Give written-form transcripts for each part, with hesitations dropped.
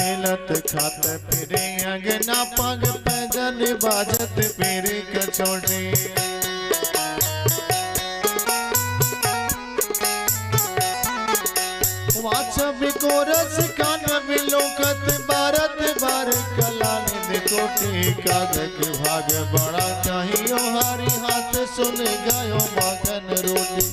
खेलत खात फिरे अंगना पग पैदल बाजत फिरे कचौड़ी। कोरस कान बिलोकत भारत बार कलाने दे टोटी कागज भाग बड़ा चाहियो हारी हाथ सुन गयो माखन रोटी।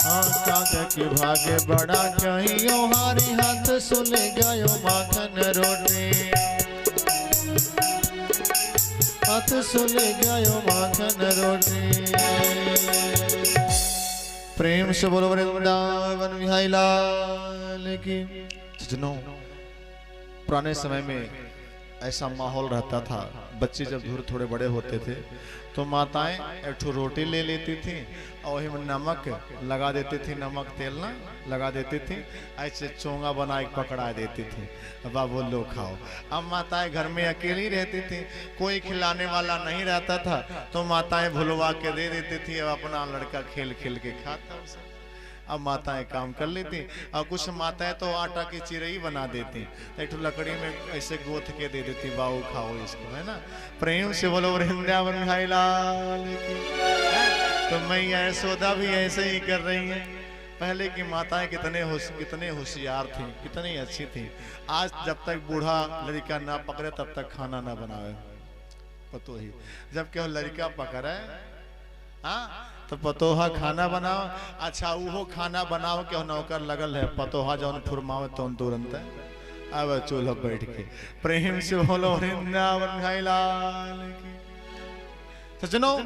हाँ कागज भाग बड़ा चाहियो हारी हाथ सुन गयो माखन रोटी। हाथ सुन गयो माखन रोटी। प्रेम से बोलो वृंदावन बिहारी लाल की। सज्जनों, पुराने समय में ऐसा माहौल रहता था, बच्चे जब धूर थोड़े बड़े होते थे तो माताएं एक ठो रोटी ले लेती थी और वही में नमक लगा देती थी, नमक तेल ना लगा देती थी, ऐसे चोंगा बना के पकड़ा देती थी, बाबू लो खाओ। अब माताएं घर में अकेली रहती थी, कोई खिलाने वाला नहीं रहता था तो माताएं भुलवा के दे देती थी, अब अपना लड़का खेल खेल के खाता। अब माताएं काम कर लेती और कुछ माताएं तो आटा की चिरई बना देती, एक लकड़ी में ऐसे गोथ के दे देती, बाऊ खाओ इसको, है ना। प्रेम से बोलो वृंदावन बिहारी लाल की। तो मैया यशोदा भी ऐसे ही कर रही है। पहले की माताएं कितने होशियार थी, कितनी अच्छी थी। आज जब तक बूढ़ा लड़का ना पकड़े तब तक खाना ना बनावे पतो ही, जब क्यों लड़का पकड़े हाँ तो पतोहा खाना बनाओ। अच्छा वो खाना बनाओ क्यों नौकर लगल है, पतोहा जौन फुरमावे तो तुरंत अब चूल्हा बैठ के। प्रेम से बोलो वृंदावन बिहारी लाल की। सज्जनों,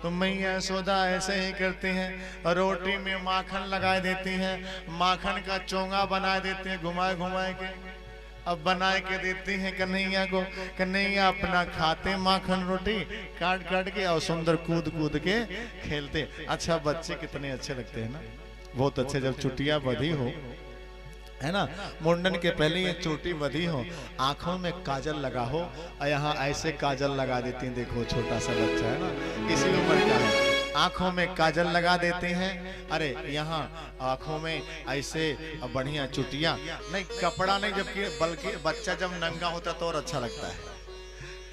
तो मैया यशोदा ऐसे ही करती हैं, रोटी में माखन लगा देती हैं, माखन का चोंगा बना देती हैं घुमाए घुमाए के, अब बनाए के देती हैं कन्हैया को। कन्हैया अपना खाते माखन रोटी काट काट के और सुंदर कूद कूद के खेलते। अच्छा बच्चे कितने अच्छे लगते हैं ना, बहुत अच्छे। जब चुटिया बधी हो, है ना, मुंडन के पहले ये चोटी बधी हो, आंखों में काजल लगा हो और यहाँ ऐसे काजल लगा देती हैं। देखो छोटा सा बच्चा है ना, इसी उम्र का है, आंखों में काजल लगा देते हैं। अरे यहाँ आंखों में ऐसे बढ़िया चुटिया नहीं, कपड़ा नहीं, जबकि बल्कि बच्चा जब नंगा होता तो और अच्छा लगता है।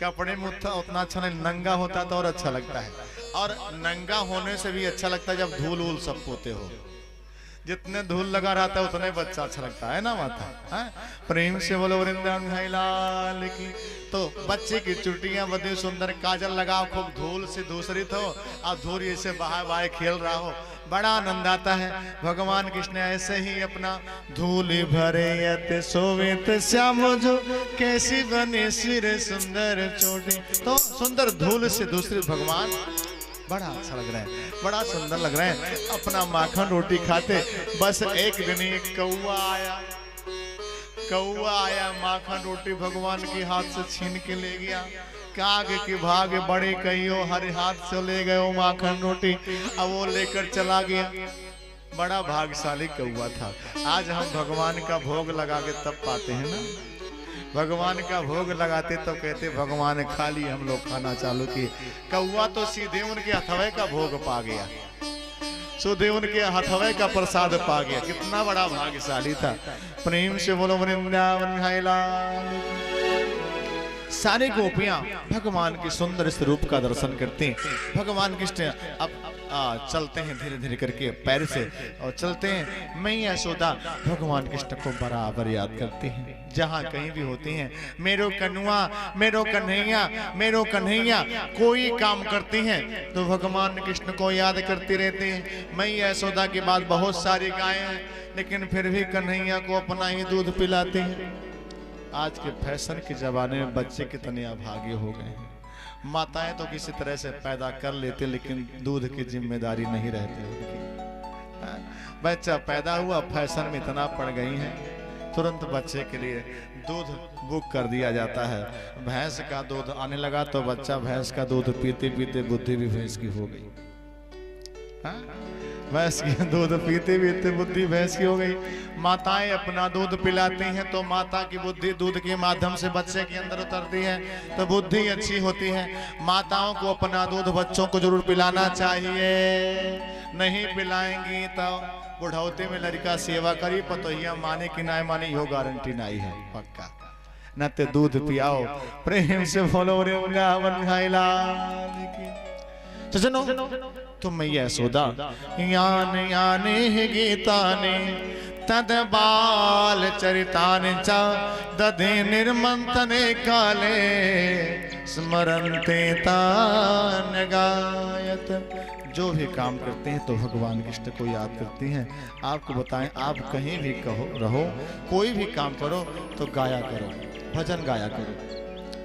कपड़े में उतना अच्छा नहीं, नंगा होता तो और अच्छा लगता है। और नंगा होने से भी अच्छा लगता है जब धूल वूल सब पोते हो। जितने धूल लगा रहता है उतने बच्चा अच्छा लगता है ना माता है। प्रेम से बोलो वृंदावन बिहारी लाल की। तो बच्चे की चुटियां बदी सुंदर, काजल लगाओ, खूब धूल से दूसरित हो और धूल ऐसे बाहर बाहर खेल रहा हो, बड़ा आनंद आता है। भगवान कृष्ण ऐसे ही अपना धूल भरे यत सोवित श्याम जो कैसी बने सिर सुंदर चोटी। तो सुंदर धूल से दूसरे भगवान बड़ा अच्छा लग रहा है, बड़ा सुंदर लग रहा है। अपना माखन रोटी खाते, बस एक दिन एक कौआ आया, माखन रोटी भगवान के हाथ से छीन के ले गया। काग की भाग बड़े कहियो, हर हाथ से ले गए माखन रोटी, अब वो लेकर चला गया। बड़ा भाग्यशाली कौआ था। आज हम भगवान का भोग लगा के तब पाते हैं ना, भगवान का भोग लगाते तो कहते भगवान खा ली, हम लोग खाना चालू किए। कौआ तो सीधे उनके हथवे का भोग पा गया, सीधे उनके हथवे का प्रसाद पा गया। कितना बड़ा भाग्यशाली था। प्रेम से बोलो वृंदावन बिहारी लाल। सारी गोपियां भगवान के सुंदर स्वरूप का दर्शन करते हैं। भगवान कृष्ण अब चलते हैं धीरे धीरे करके पैर से और चलते हैं। मैया यशोदा भगवान कृष्ण को बराबर याद करती हैं, जहाँ कहीं भी होती हैं। मेरो कन्हुआ, मेरो कन्हैया, मेरो कन्हैया कोई काम करती हैं तो भगवान कृष्ण को याद करती रहती हैं। मैया यशोदा के बाद बहुत सारी गायें हैं, लेकिन फिर भी कन्हैया को अपना ही दूध पिलाते हैं। आज के फैशन के जमाने में बच्चे कितने अभागे हो गए हैं। माताएं तो किसी तरह से पैदा कर लेते, लेकिन दूध की जिम्मेदारी नहीं रहती उनकी। बच्चा पैदा हुआ, फैशन में इतना पड़ गई है, तुरंत बच्चे के लिए दूध बुक कर दिया जाता है। भैंस का दूध आने लगा तो बच्चा भैंस का दूध पीते पीते बुद्धि भी भैंस की हो गई। भैंस की दूध पीते पीते बुद्धि भैंस की हो गई। माताएं अपना दूध पिलाती हैं तो माता की बुद्धि दूध के माध्यम से बच्चे के अंदर उतरती है, तो बुद्धि अच्छी होती है। माताओं को अपना दूध बच्चों को जरूर पिलाना चाहिए, नहीं पिलाएंगी तो बुढ़ौती में लड़का सेवा करी पतोहिया माने कि ना माने यो गारंटी नहीं है पक्का। न ते दूध पियाओ प्रेम से बोलो वृंदावन बिहारी लाल की। सजनो तो मैया यशोदा यान याने गीता ने तद बाल चरितानि च दधे निर्मंथने काले स्मरन्ते तान गायत। जो भी काम करते हैं तो भगवान कृष्ण को याद करती हैं। आपको बताएं, आप कहीं भी कहो रहो, कोई भी काम करो तो गाया करो, भजन गाया करो।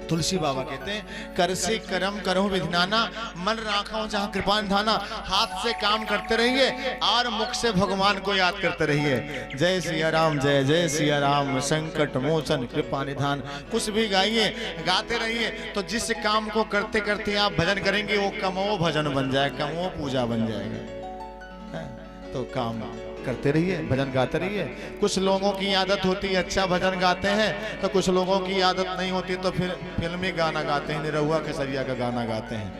तुलसी बाबा कहते हैं कर से कर्म करो विधिनाना, मन राखो जहाँ कृपा निधाना। हाथ से काम करते रहिए और मुख से भगवान को याद करते रहिए। जय सिया राम, जय जय सिया राम, संकट मोचन कृपा निधान। कुछ भी गाइए, गाते रहिए। तो जिस काम को करते करते आप भजन करेंगे वो कमो भजन बन जाएगा, कमो पूजा बन जाएगा। तो काम करते रहिए, भजन गाते रहिए। कुछ लोगों की आदत होती है अच्छा भजन गाते हैं, तो कुछ लोगों की आदत नहीं होती तो फिर फिल्मी गाना गाते हैं, निरहुआ केसरिया का गाना गाते हैं।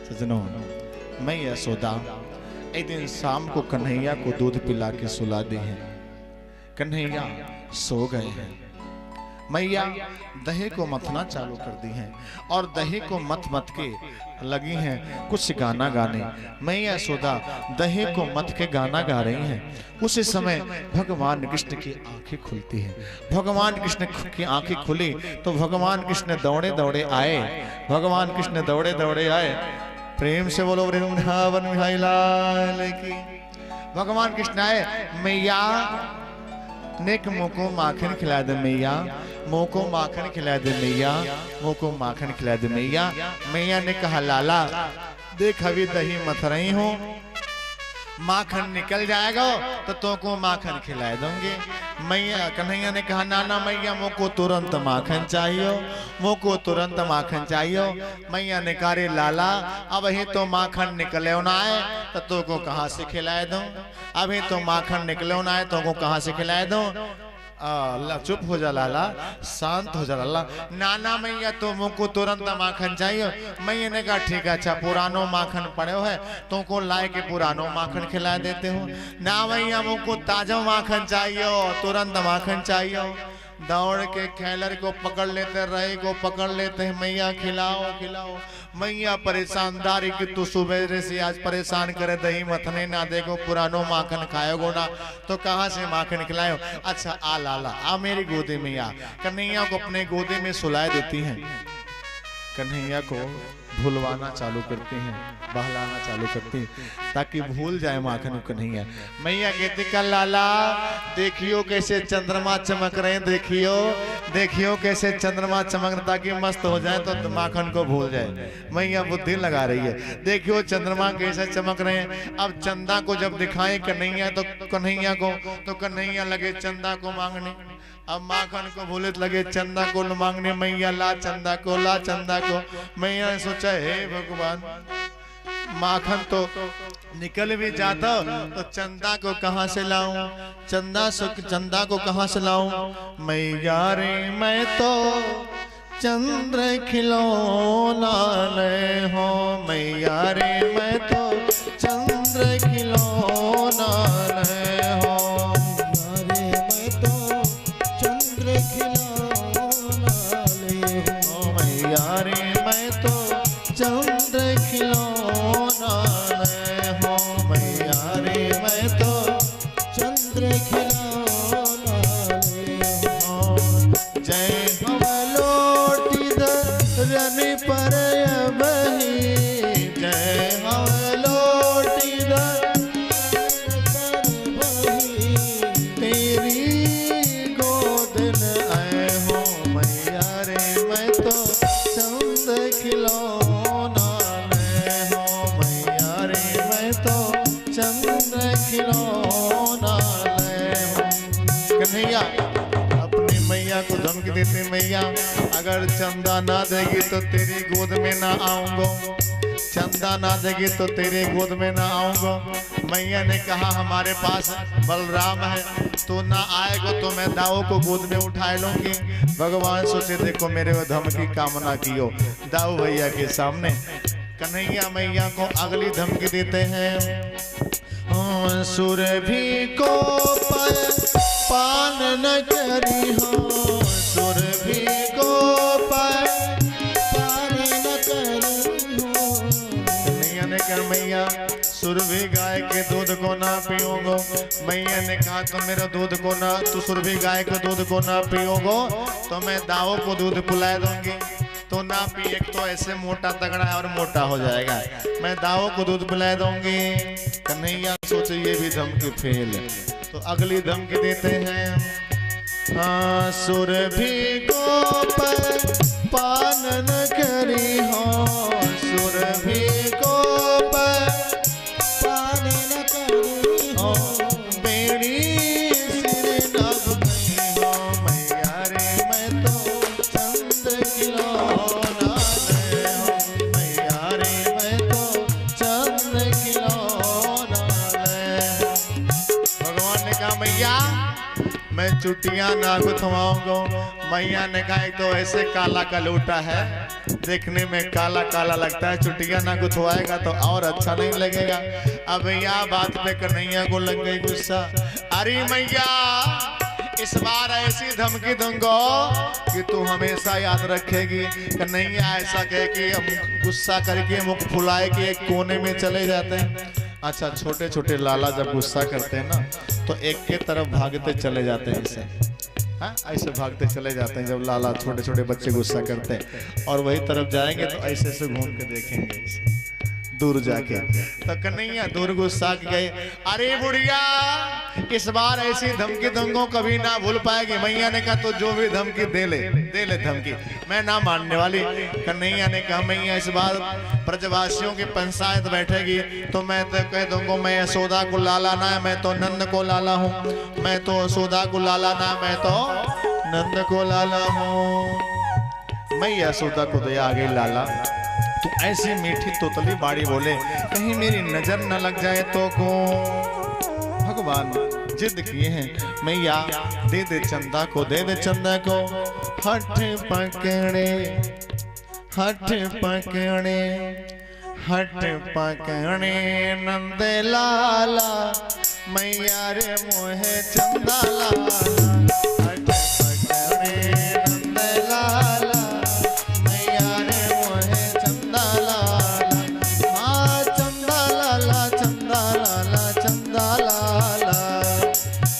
सजनों मैं यशोदा एक दिन शाम को कन्हैया को दूध पिला के सुला दी है। कन्हैया सो गए हैं। मैया दही को मथना चालू कर दी हैं और दही को मथ मथ के लगी हैं कुछ गाना गाने। मैया यशोदा दही को मथ के गाना गा रही हैं। उसी समय भगवान कृष्ण की आंखें खुलती हैं। भगवान कृष्ण की आंखें खुली तो भगवान कृष्ण दौड़े दौड़े आए। भगवान कृष्ण दौड़े दौड़े आए। प्रेम से बोलो वृंदावन बिहारी लाल की। भगवान कृष्ण आए, मैया नेक मुँह को माखन खिला दे मैया, मुँह को माखन खिला दे मैया, मुँह को माखन खिला दे मैया। मैया ने कहा लाला देख अभी दही मथ रही हूँ, माखन निकल जाएगा तो तुमको माखन खिला दूंगी। मैया कन्हैया ने कहा नाना मैया मुझको तुरंत माखन चाहिए, मुझको तुरंत माखन चाहिए। मैया ने कहा रे लाला अब ही तो माखन निकले ना है तो तुमको कहाँ से खिलाए दूं, अभी तो माखन निकले ना है तुमको कहाँ से खिलाए दूं। अल्लाह चुप हो जा लाला, शांत हो जा लाला। नाना मैया तो मुझको तुरंत माखन चाहिए। मैया ने कहा ठीक है अच्छा पुरानो माखन पड़े हो है तुमको लाए के पुरानो माखन खिला देते हो। ना मैया मुझको ताजा माखन चाहिए, तुरंत माखन चाहिए। दौड़ के खैलर को पकड़ लेते, रहे को पकड़ लेते हैं, मैया खिलाओ खिलाओ। मैया परेशान दारी कि तू सुबह से आज परेशान करे, दही मथने ना देखो, पुरानो माखन खाएगो ना तो कहाँ से माखन खिलाओ। अच्छा आ लाला आ मेरी गोदी में आ। कन्हैया को अपने गोदी में सुलाए देती हैं। कन्हैया को भूलवाना चालू करती हैं, बहलाना चालू करती हैं ताकि भूल जाए माखन कन्हैया। मैया कहती का लाला देखियो कैसे चंद्रमा चमक रहे हैं, देखियो देखियो कैसे चंद्रमा चमक रहे ताकि मस्त हो जाए तो माखन को भूल जाए। मैया बुद्धि लगा रही है, देखियो चंद्रमा कैसे चमक रहे हैं। अब चंदा को जब दिखाए कन्हैया तो कन्हैया को तो कन्हैया लगे चंदा को मांगने। अब माखन को भूले लगे चंदा को मांगने। मैया ला चंदा को, ला चंदा को। मैया ने सोचा हे भगवान माखन तो निकल भी जाता तो चंदा को कहाँ से लाऊं, चंदा को कहाँ से लाऊं। मैया रे मैं तो चंद्र खिलौना ले हो, मैया रे मैं तो चंद्र खिलौना ले हो। मैया रे मैं तो चंद्र खिलौना ले हो, मैया रे मैं तो चंद्र खिलौना ले हो। जय हम लोटी धरन पर बही, जय हम लोटी धरन पर बही, तेरी गोद न आए हो। मैया रे मैं तो चंद्र खिलौना ले हो, मैया रे मैं तो चंद्र खिलौना ले हो। कन्हैया अपनी मैया को धमकी देते, मैया अगर चंदा ना देगी तो तेरी गोद में ना आऊंगा, चंदा ना देगी तो तेरे गोद में ना आऊंगा। मैया ने कहा हमारे पास बलराम है, तो ना आएगा तो मैं दाऊ को गोद में उठाए लूंगी। भगवान सोचे देखो मेरे वो धमकी कामना कियो दाऊ भैया के सामने। कन्हैया मैया को अगली धमकी देते हैं, सुरभि को पान न करी हो, सुरभि को पान न करी हो। कन्हैया ने कहा मैया सुरभि गाय के दूध को ना पियोगो। मैया ने कहा तो मेरा दूध को ना, तू सुरभि गाय के दूध को ना पियोगो तो मैं दावों को दूध पिला दूंगी। तो ना पी, एक तो ऐसे मोटा तगड़ा है और मोटा हो जाएगा, मैं दावों को दूध पिला दूंगी। कन्हैया सोचे ये भी धमकी फेल है, तो अगली धमकी देते हैं। हाँ सुरभि को पान न करी हो, सुरभि को पान न करी हो, बेड़ी सिर नभ नहीं हो। मैया रे मैं तो चंद्र खिलौना ले हो, मैया रे मैं तो चंद्र खिलौना ले। भगवान ने कहा मैया मैं चुटियां ना गुथवाऊंगा। मैया ने कहा तो ऐसे काला कलूटा है, देखने में काला काला लगता है, चुटियां ना गुथवाएगा तो और अच्छा नहीं लगेगा। अब यह बात पे कन्हैया को लग गई गुस्सा। अरे मैया इस बार ऐसी धमकी दूंगा कि तू हमेशा याद रखेगी। कन्हैया ऐसा कह के गुस्सा करके मुख फुलाए के एक कोने में चले जाते हैं। अच्छा छोटे छोटे लाला जब गुस्सा करते हैं ना तो एक के तरफ भागते चले जाते हैं, ऐसे हाँ ऐसे भागते चले जाते हैं। जब लाला छोटे छोटे बच्चे गुस्सा करते हैं और वही तरफ जाएंगे तो ऐसे ऐसे घूम के देखेंगे दूर जाके। तो कन्हैया दूर गुस्सा गए। अरे बुढ़िया इस बार ऐसी धमकी दूंगा कभी ना भूल पाएगी। मैया ने कहा तो जो भी धमकी दे ले धमकी, मैं ना मानने वाली। कन्हैया ने कहा मैया इस बार ब्रजवासियों की पंचायत बैठेगी तो मैं तो कह दूंगा मैं यशोदा को लाला ना, मैं तो नंद को लाला हूँ, मैं तो यशोदा को लाला ना, मैं तो नंद को लाला हूँ। मैं यशोदा को दया आ गई लाला, तू ऐसी मीठी तोतली बाड़ी बोले कहीं मेरी नजर न लग जाए तो को। भगवान जिद किए हैं मैया दे दे चंदा को, दे दे चंदा को। हठ पकड़े हठ पकड़े हठ पकड़े नंद लाला, मैया रे मोहे चंदा लाला। हठ पकड़े नंद लाला, मैया रे मोहे चंदा लाला। हाँ चंदा लाला चंदा लाला चंदा लाला,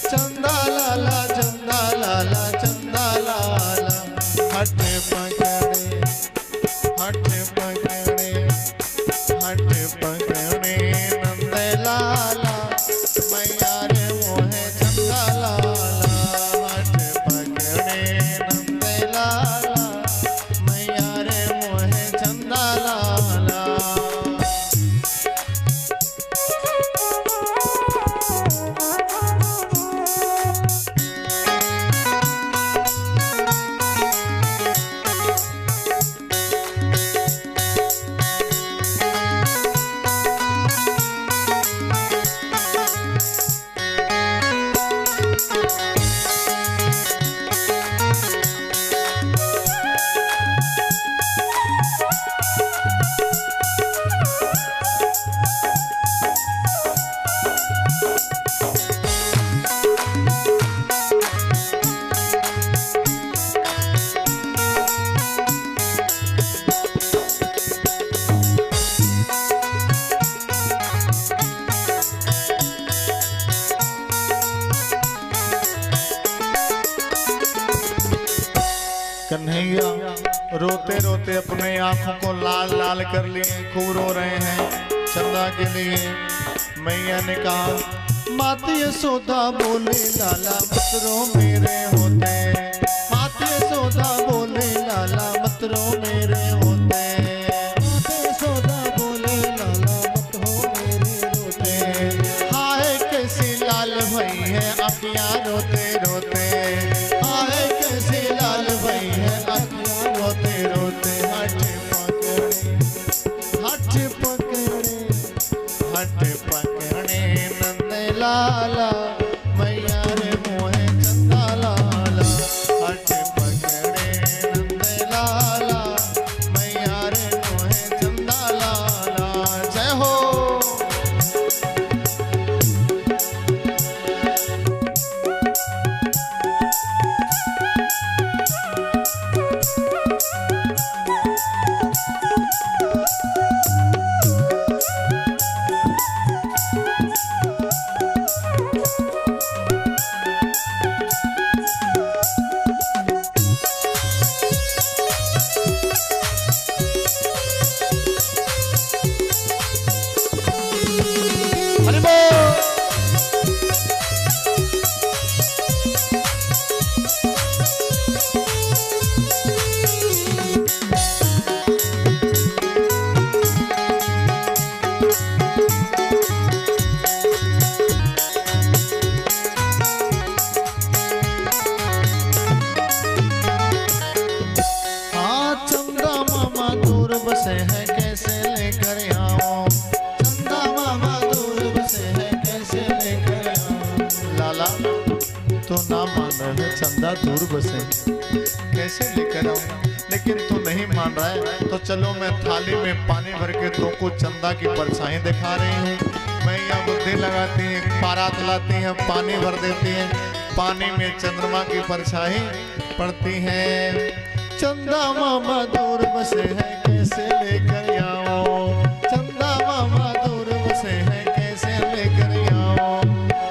चंदा लाला चंदा लाला चंदा लाला। हठ पकड़े हठ पकड़े हठ पकड़े नंद लाला, मैया रे मोहे चंदा लाला। हठ पकड़े नंद लाला, मैया रे मोहे चंदा लाला। कन्हैया रोते रोते अपने आंखों को लाल लाल कर लिए, खूब रो रहे हैं चंदा के लिए। मैया ने कहा माते यशोदा बोले लाला मत रो मेरे होते, माते यशोदा बोले लाला मत रो मेरे होते, माते यशोदा बोले लाला मत हो मेरे रोते। हाय कैसी लाल भई है अखियाँ रोते रोते, हाय कैसी लाल भई है अखियाँ रोते रोते। हठ पकड़े हठ पकड़े नंद लाला, मैया रे मोहे चंदा लाला। हठ पकड़े नंद लाला, मैया रे मोहे चंदा लाला। जय हो हरि बोल। बसे है कैसे लेकर आऊं, चंदा मामा दूर बसे है कैसे लेकर आऊं। लाला तो ना मान रहा है, चंदा दूर बसे कैसे लेकर आऊं, लेकिन तू नहीं मान रहा है तो चलो मैं थाली में पानी भर के तुमको चंदा की परछाई दिखा रही हूँ। मैं यहाँ बुद्धि लगाती है, बारात लाती है, पानी भर देती है, पानी में चंद्रमा की परछाई पड़ती है। चंदा मामा दूर बसे है कैसे लेकर आऊं, चंदा मामा दूर बसे है कैसे लेकर आऊं।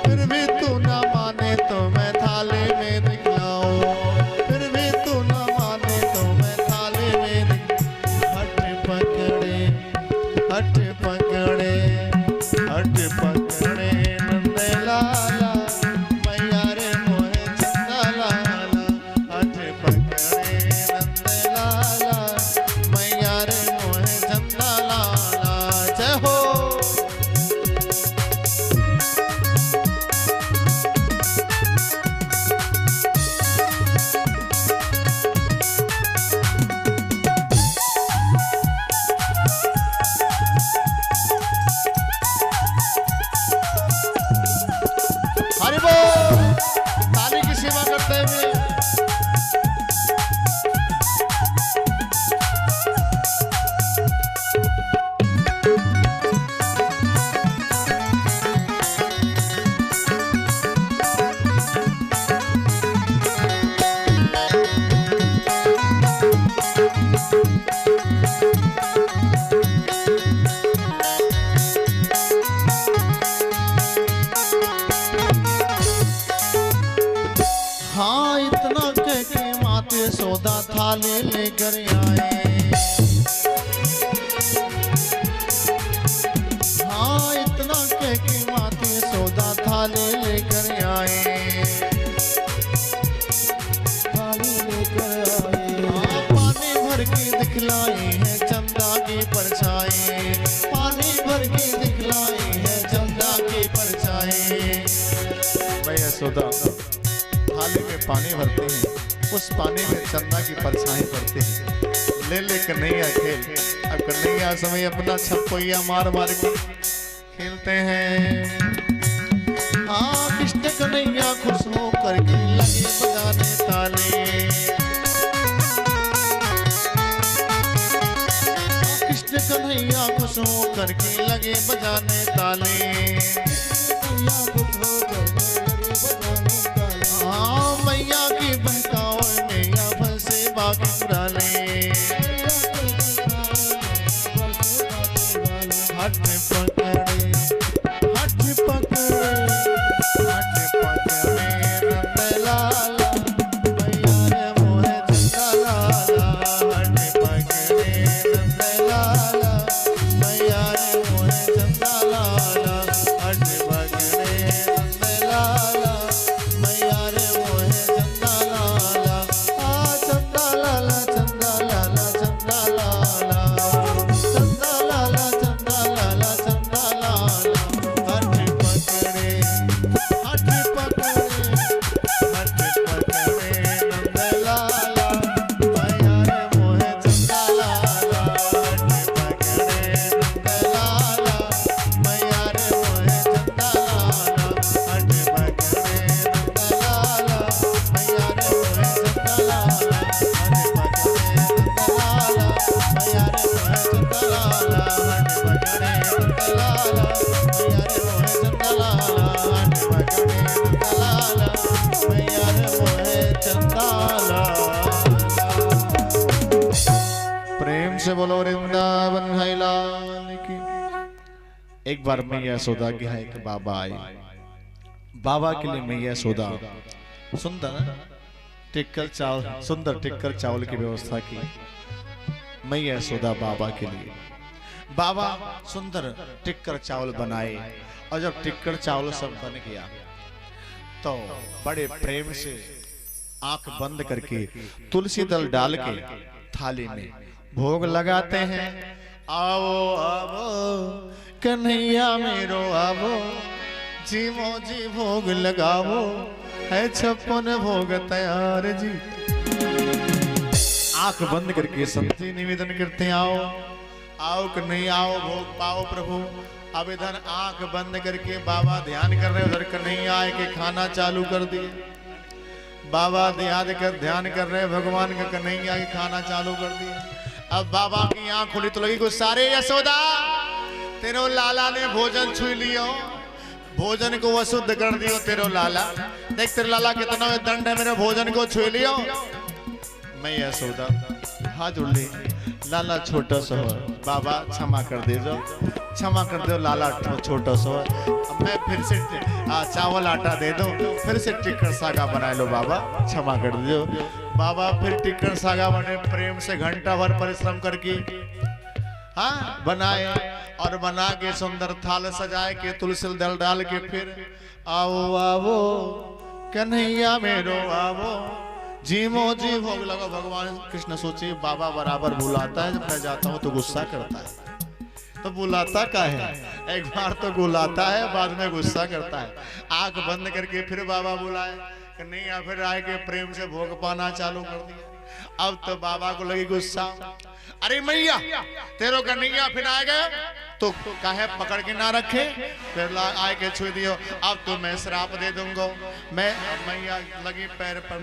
फिर भी तू ना माने तो मैं थाले में दिखलाऊं, फिर भी तू ना माने तो मैं थाले में हट पकड़े हट पकड़े हट पकड़े नंद लाला मैया रे मोहे चंदा लाला। हट पकड़े नंद लाला मैया रे मोहे चंदा लाला। जय हो। हरि बोल। थाली की सेवा करते हुए हाँ इतना कह के माते सौदा थाली लेकर आए। हाँ इतना कह के माते सौदा थाली लेकर आए, थाली लेकर आए। हाँ पानी भर के दिखलाई है चंदा की परछाई, पानी भर के दिखलाई है चंदा की परछाई। मैं यशोदा थाली में पानी भरते हैं, उस पानी में चंदा की परछाई पड़ती है। ले ले कन्हैया खेल, अब कन्हैया समय अपना छप्पैया मार मार के खेलते हैं। हाँ कृष्ण कन्हैया खुश हो करके लगे बजाने ताले। कृष्ण कन्हैया खुश हो करके लगे बजाने ताले। हाँ मैया की बहकाओ मैया फंसे बाकी उड़ाले। हट पकड़े हट पकड़े हट पकड़े नंद लाला मैया रे मोहे चंदा लाला। हट पकड़े नंद लाला मैया रे मोहे चंदा लाला। हट पकड़े नंद लाला मैया रे मोहे चंदा लाला। आ चंदा लाला चंदा लाला चंदा लाला चंदा लाला चंदा लाला चंदा लाला। हट पकड़े हट पकड़े हट पकड़े नंद लाला मैया रे मोहे चंदा लाला। हट पकड़े नंद लाला मैया रे मोहे चंदा लाला। हट पकड़े नंद लाला मैया रे मोहे चंदा लाला। हट पकड़े नंद लाला मैया रे मोहे चंदा लाला। हट पकड़े नंद लाला मैया रे मोहे चंदा लाला। हट पकड़े नंद लाला मैया रे मोहे चंदा लाला। प्रेम से बोलो वृंदावन है लाल की। एक बार मैया यशोदा की है कि बाबा आई, बाबा के लिए मैया यशोदा सुंदर टिक्कर चावल, सुंदर टिक्कर चावल की व्यवस्था की मैया यशोदा बाबा के लिए। बाबा सुंदर टिक्कर चावल बनाए और जब टिक्कर चावल सब बन गया तो बड़े प्रेम से आंख बंद करके तुलसी दल डाल के थाली में भोग लगाते हैं। आओ आवो कन्हैया मेरो आवो, जीवो जी भोग लगावो, है 56 भोग तैयार जी। आंख बंद करके संति निवेदन करते हैं, आओ आओ कन्हैया आओ भोग पाओ प्रभु। अब इधर आंख बंद करके बाबा ध्यान कर रहे, उधर कन्हैया आए के खाना चालू कर दिए। बाबा ध्यान कर रहे, भगवान का कन्हैया के खाना चालू कर दिए। अब बाबा की आंख खुली तो लगी कुछ सारे यशोदा तेरो लाला ने भोजन छू लियो, भोजन को अशुद्ध कर दियो तेरो लाला। देख तेरे लाला कितना दंड है, मेरे भोजन को छू लियो। मैं यशोदा हाथ जोड़ ली, लाला छोटा सा हो, बाबा क्षमा कर दे जो, क्षमा कर दो लाला छोटा सा। मैं फिर से चावल आटा दे दो, फिर से टिक्कर सागा बना लो बाबा, क्षमा कर दो। बाबा फिर टिक्कर सागा बने, प्रेम से घंटा भर परिश्रम करके हाँ बनाए और बना के सुंदर थाल सजाए के तुलसी दल डाल के फिर आओ आवो कन्हैया मेरो आवो, जीवो जी भोग लगा। भगवान कृष्ण सोचे बाबा बराबर बुलाता है, जब मैं जाता हूँ तो गुस्सा करता है, तो बुलाता का है, एक बार तो बुलाता है बाद में गुस्सा करता है। आंख बंद करके फिर बाबा बुलाए, कन्हैया फिर आए के प्रेम से भोग पाना चालू कर दिया। अब तो बाबा को लगी गुस्सा, अरे मैया तेरो कन्हैया फिर आ गए तो काहे पकड़ के ना रखे, फिर आए के छू दियो। अब तो मैं श्राप दे दूंगा, मैं मैया लगी पैर पर,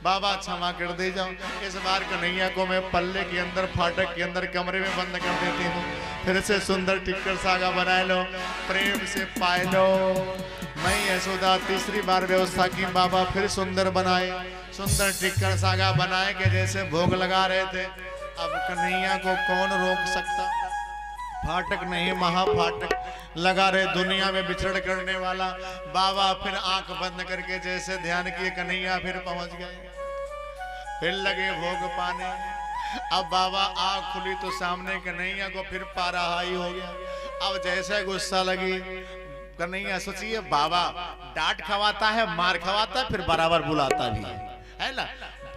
बाबा क्षमा कर दे जाओ। इस बार कन्हैया को मैं पल्ले के अंदर फाटक के अंदर कमरे में बंद कर देती हूँ, फिर से सुंदर टिक्कर सागा बना लो, प्रेम से पाए लो। मैं यशोदा तीसरी बार व्यवस्था की, बाबा फिर सुंदर बनाए, सुंदर टिक्कर सागा बनाए के जैसे भोग लगा रहे थे। अब कन्हैया को कौन रोक सकता, फाटक नहीं महाफाटक लगा रहे, दुनिया में विचरण करने वाला। बाबा फिर आंख बंद करके जैसे ध्यान किए, कन्हैया फिर पहुंच गए, फिर लगे भोग पाने। अब बाबा आंख खुली तो सामने कन्हैया को फिर पाराहाई हो गया। अब जैसे गुस्सा लगी कन्हैया, सोचिए बाबा डांट खवाता है, मार खवाता है, फिर बराबर बुलाता भी है ना।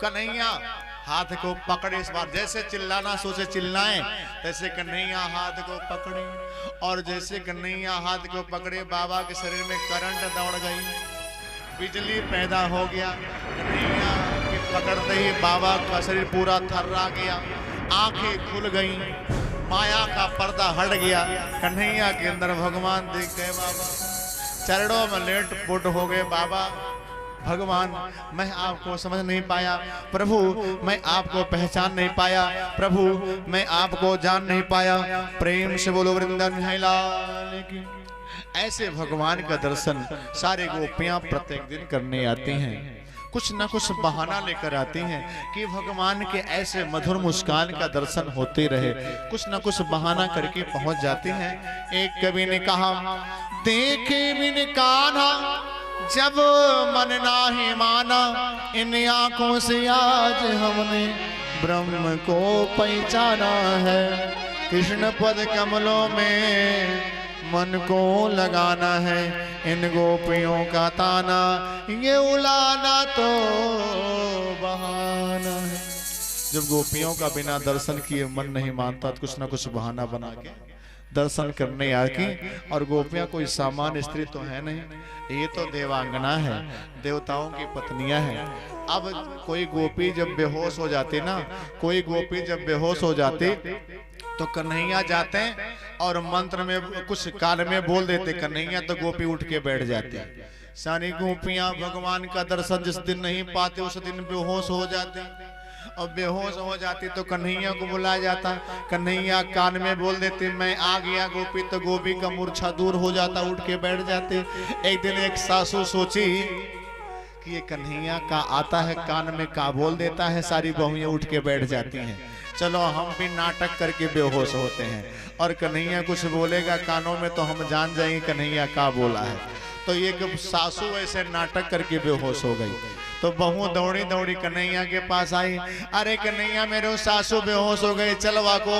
कन्हैया हाथ को पकड़े, इस बार जैसे चिल्लाना सोचे चिल्लाएं, तैसे कन्हैया हाथ को पकड़े और जैसे कन्हैया हाथ को पकड़े बाबा के शरीर में करंट दौड़ गई, बिजली पैदा हो गया। कन्हैया के पकड़ते ही बाबा का शरीर पूरा थर्रा गया, आंखें खुल गई, माया का पर्दा हट गया। कन्हैया के अंदर भगवान दिख गए, बाबा चरणों में लेट पुट हो गए। बाबा भगवान मैं आपको समझ नहीं पाया प्रभु, मैं आपको पहचान नहीं पाया प्रभु, मैं आपको जान नहीं पाया। प्रेम से बोलो वृंदावन लाल की। ऐसे भगवान का दर्शन सारे गोपियां प्रत्येक दिन करने आती हैं, कुछ न कुछ बहाना लेकर आती हैं कि भगवान के ऐसे मधुर मुस्कान का दर्शन होते रहे, कुछ न कुछ बहाना करके पहुंच जाती हैं। एक कवि ने कहा, देखे बिन कान्हा जब मन नाही माना, इन आंखों से आज हमने ब्रह्म को पहचाना है। कृष्ण पद कमलों में मन को लगाना है, इन गोपियों का ताना ये उलाना तो बहाना है। जब गोपियों का बिना दर्शन किए मन नहीं मानता तो कुछ ना कुछ बहाना बना के दर्शन करने आकी। और गोपियां कोई सामान्य स्त्री तो है नहीं, ये तो देवांगना है, देवताओं की पत्नियां हैं। अब कोई गोपी जब बेहोश हो जाती ना, कोई गोपी जब बेहोश हो जाती तो कन्हैया जाते और मंत्र में कुछ काल में बोल देते कन्हैया, तो गोपी उठ के बैठ जाती। सारी गोपियां भगवान का दर्शन जिस दिन नहीं पाते उस दिन बेहोश हो जाते, और बेहोश हो जाती तो कन्हैया को बुलाया जाता, कन्हैया कान में बोल देते मैं आ गया गोपी, तो गोपी का मूर्छा दूर हो जाता, उठ के बैठ जाते। एक दिन एक सासू सोची कि ये कन्हैया का आता है कान में का बोल देता है, सारी बहुएं उठ के बैठ जाती हैं, चलो हम भी नाटक करके बेहोश होते हैं और कन्हैया कुछ बोलेगा कानों में तो हम जान जाएंगे कन्हैया का बोला है। तो ये सासू ऐसे नाटक करके बेहोश हो गई। तो बहू दौड़ी दौड़ी कन्हैया के पास आई, अरे कन्हैया मेरे सासू बेहोश हो गई, चल वाको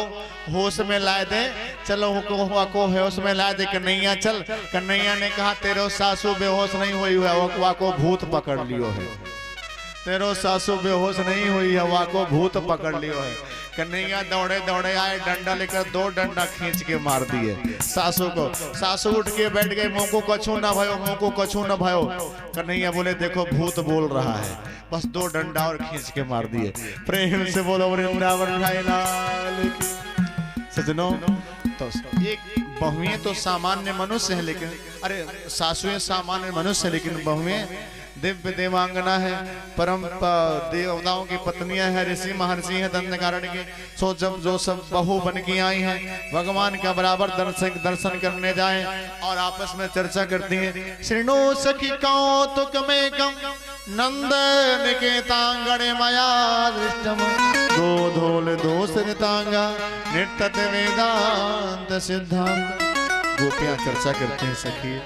होश में ला दे, चलो वाको होश में ला दे कन्हैया चल। कन्हैया ने कहा तेरे सासू बेहोश नहीं हुई है, वाको भूत पकड़ लियो है। तेरो सासू बेहोश नहीं हुई है, वाको भूत पकड़ लियो है। कन्हैया दौड़े दौड़े आए, डंडा लेकर 2 डंडा खींच के मार दिए सासू को। सासू उठ के बैठ गए, मुंह को कछू न भयो, मुंह को कछू न भयो। कन्हैया बोले देखो भूत बोल रहा है, बस 2 डंडा और खींच के मार दिए। प्रेम से बोलो वृंदावन भाई लाल की। सजनों, तो एक बहुएं तो सामान्य मनुष्य है, लेकिन अरे सासुएं सामान्य मनुष्य है, लेकिन बहुएं दिव्य देवांगना है, परम देवताओं की पत्नियां हैं, ऋषि महर्षि हैं दंडकारण्य के। सो जब जो सब बहू बन के आई हैं, भगवान का बराबर दर्शन करने जाएं और आपस में चर्चा करती हैं। श्रीनो सखी कौतुक में कम नंद निकेतांगणे मया दृष्टम गोधोल दोषरितांगा नित्यत वेदांत सिद्धांत। गोपियां चर्चा करते हैं, सखी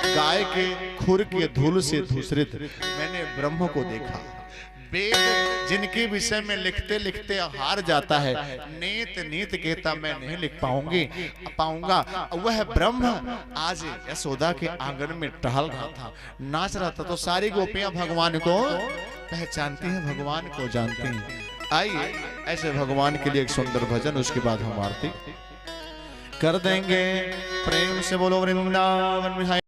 गाय के खुर के धूल से धूसरित मैंने ब्रह्म को देखा। वेद जिनके विषय में लिखते लिखते हार जाता है, नीत नीत कहता मैं नहीं लिख पाऊंगा, वह ब्रह्म आज यशोदा के आंगन में टहल रहा था, नाच रहा था। तो सारी गोपियां भगवान को पहचानती हैं, भगवान को जानती हैं। आइए ऐसे भगवान के लिए एक सुंदर भजन, उसके बाद हम आरती कर देंगे। प्रेम से बोलो वृंदावन।